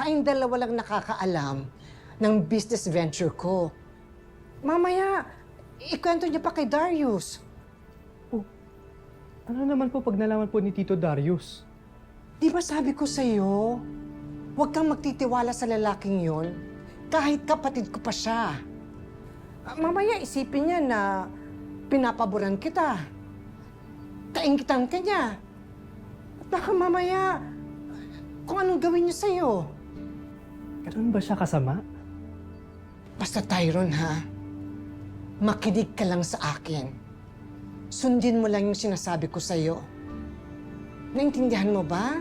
Tayong dalawa lang nakakaalam ng business venture ko. Mamaya, ikwento niya pa kay Darius. Ano naman po pag nalaman po ni Tito Darius? Di ba sabi ko sa'yo, huwag kang magtitiwala sa lalaking yon, kahit kapatid ko pa siya. Mamaya isipin niya na pinapaboran kita. Kaingitan ka niya. At baka mamaya, kung anong gawin niya sa'yo. Ganun ba siya kasama? Basta Tyron ha, makinig ka lang sa akin. Sundin mo lang yung sinasabi ko sa'yo. Naintindihan mo ba?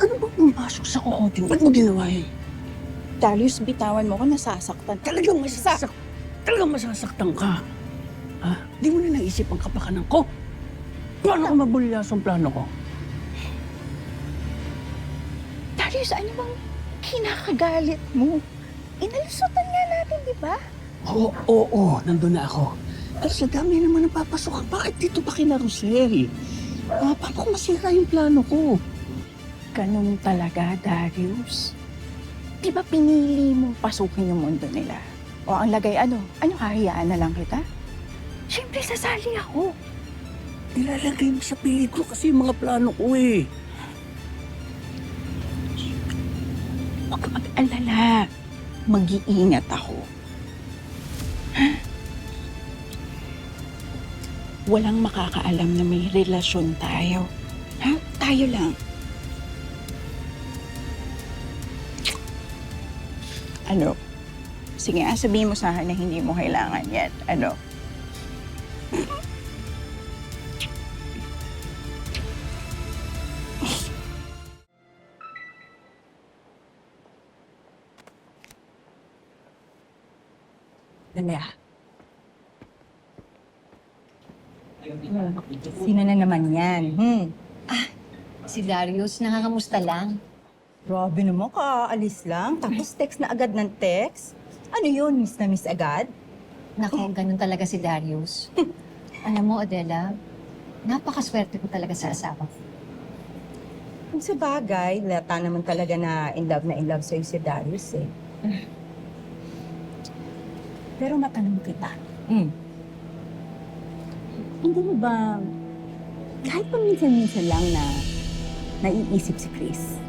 Ano ba pumasok sa kukote? Ba't mo ginawa yun? Darius, bitawan mo ko, nasasaktan. Talagang masasaktan ka. Ha? Di mo na naisip ang kapakanan ko? Paano ko mabulilas ang plano ko? Darius, ano bang kinakagalit mo? Inalusutan nga natin, di ba? Oo, nandun na ako. Pero sa dami naman ang papasok, bakit dito pa kina Rosel? Paano ko masira yung plano ko? Ganun talaga, Darius. Di ba pinili mong pasukin yung mundo nila? O ang lagay ano? Hahayaan na lang kita? Siyempre, sasali ako. Nilalagay mo sa pilit ko kasi yung mga plano ko eh. Huwag ka mag-alala. Mag-iingat ako. Walang makakaalam na may relasyon tayo. Ha? Tayo lang. Ano? Sige, sabihin mo sa akin na hindi mo kailangan yan. Ano? Dala. Sino na naman yan? Si Darius, nakakamusta lang? Grabe naman ka, alis lang. Tapos text na agad ng text. Ano yun, miss na miss agad? Nako, ganun talaga si Darius. Alam mo, Adela, napakaswerte ko talaga sa asawa ko. Kung sa bagay, lata naman talaga na in love sa'yo si Darius eh. Pero matanong kita. Hindi mo ba, kahit paminsan-minsan lang na naiisip si Chris?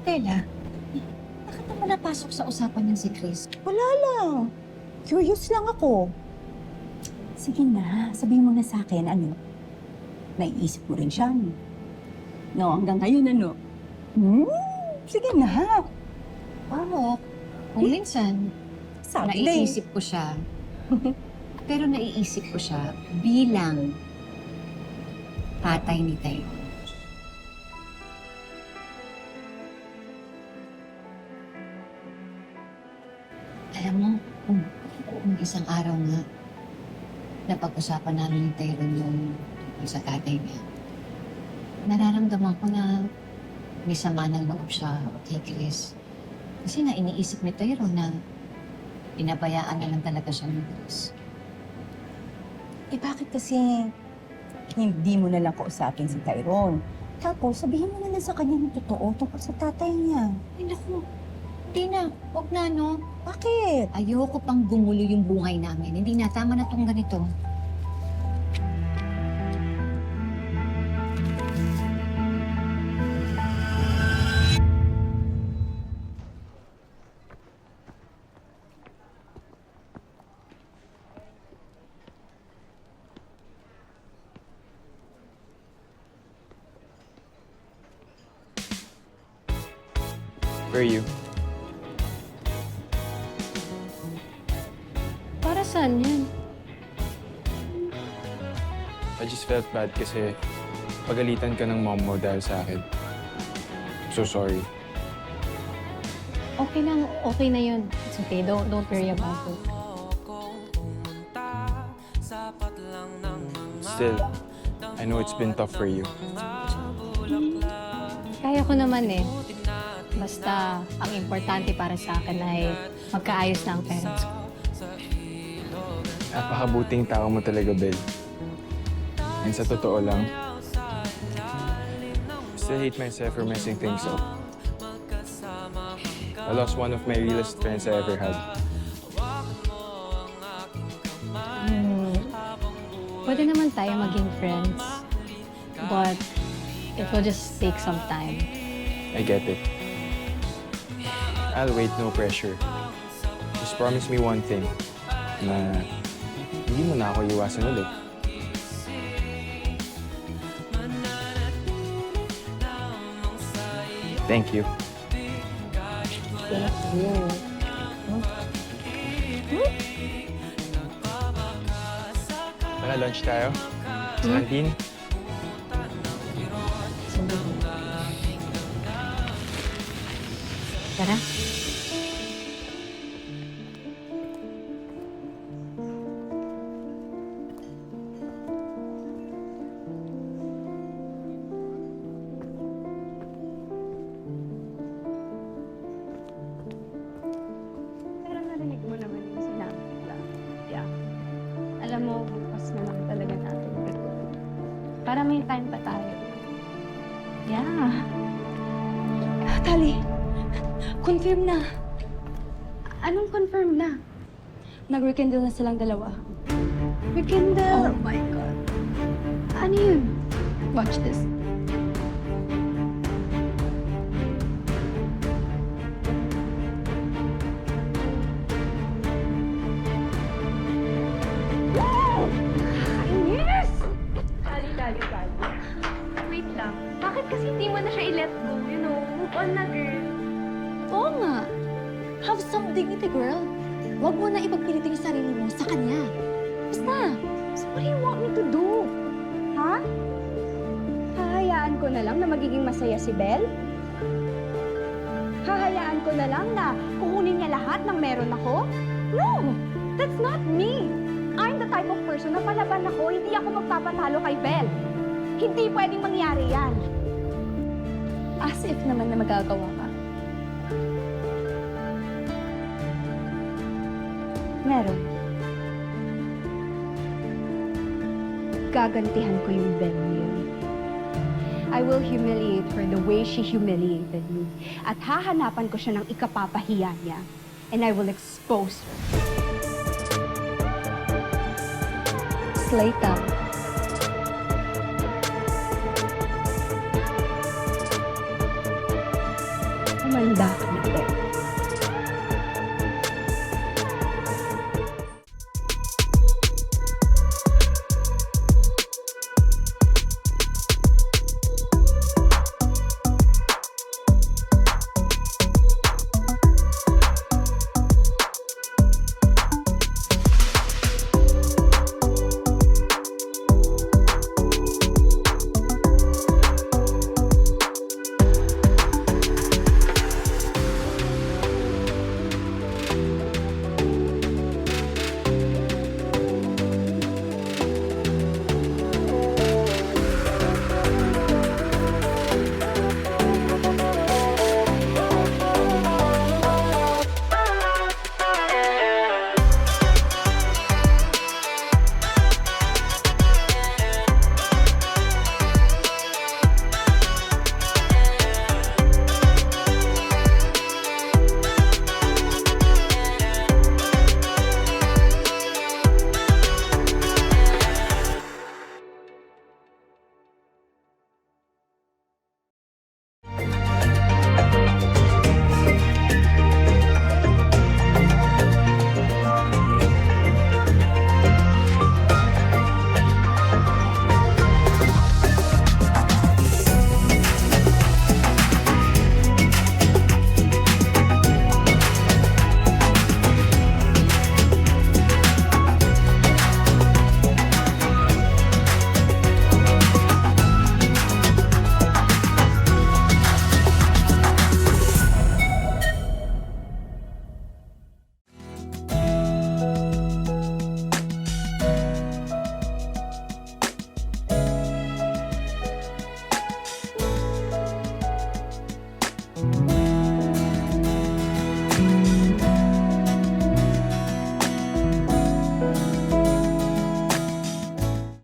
Adela, bakit naman napasok sa usapan niyan si Chris? Wala lang. Curious lang ako. Sige na, sabihin mo na sa akin, ano? Naiisip mo rin siya, no? No, hanggang ngayon, ano? Sige na. Oo, kung minsan, Sabi naiisip ko siya. Pero naiisip ko siya bilang tatay ni Tayo. Alam mo, kung isang araw nga, napag-usapan namin ni Tyrone yung tungkol sa tatay niya. Nararamdaman ko na may sama ng loob siya kay Chris. Kasi na iniisip ni Tyrone na pinabayaan na lang talaga siya ng Chris. Eh bakit kasi hindi mo na lang kausapin si Tyrone? Tapos sabihin mo na lang sa kanya ng totoo tungkol sa tatay niya. Ay naku, hindi na. Huwag na, no? Bakit? Ayoko pang gumulo yung buhay namin. Hindi na, tama na tong ganito. Where are you? Para saan yan? I just felt bad kasi pagalitan ka ng mom mo dahil sa akin. So sorry. Okay lang, okay na yun. It's okay, don't worry about it. Still, I know it's been tough for you. Kaya ko naman eh. Basta, ang importante para sa akin ay magkaayos na ang parents ko. Napakabuting tao mo talaga, Bel. And sa totoo lang, still hate myself for messing things up. I lost one of my realest friends I ever had. Pwede naman tayo maging friends. But, it will just take some time. I get it. I'll wait, no pressure. Just promise me one thing, na hindi mo na ako iwasan ulit. Thank you. Tara, lunch tayo. Sa canteen. Tara. Pero narinig mo naman yung sinabi nila. Yeah. Alam mo, bukas na lang talaga natin gagawin. Para may time pa tayo. Yeah. Tali, confirm na. Anong confirm na? Nag-rekindle na silang dalawa. Rekindle! Oh my God. Ano yun? Watch this. Kainis! Dali. Wait lang. Bakit kasi hindi mo na siya i-let go? You know, move on na, girl. Oo nga. Have some dignity, girl. Huwag mo na ipagpilit yung sarili mo sa kanya. Basta. So what do you want me to do? Ha? Hahayaan ko na lang na magiging masaya si Belle? Hahayaan ko na lang na kukunin niya lahat ng meron ako? No! That's not me! I'm the type of person na palaban ako, hindi ako magpapatalo kay Belle. Hindi pwedeng mangyari yan. As if naman na magagawa ka. Meron. Gagantihan ko yung Belle na yun. I will humiliate her the way she humiliated me. At hahanapan ko siya ng ikapapahiya niya. And I will expose her. Slay time. Umanda ka.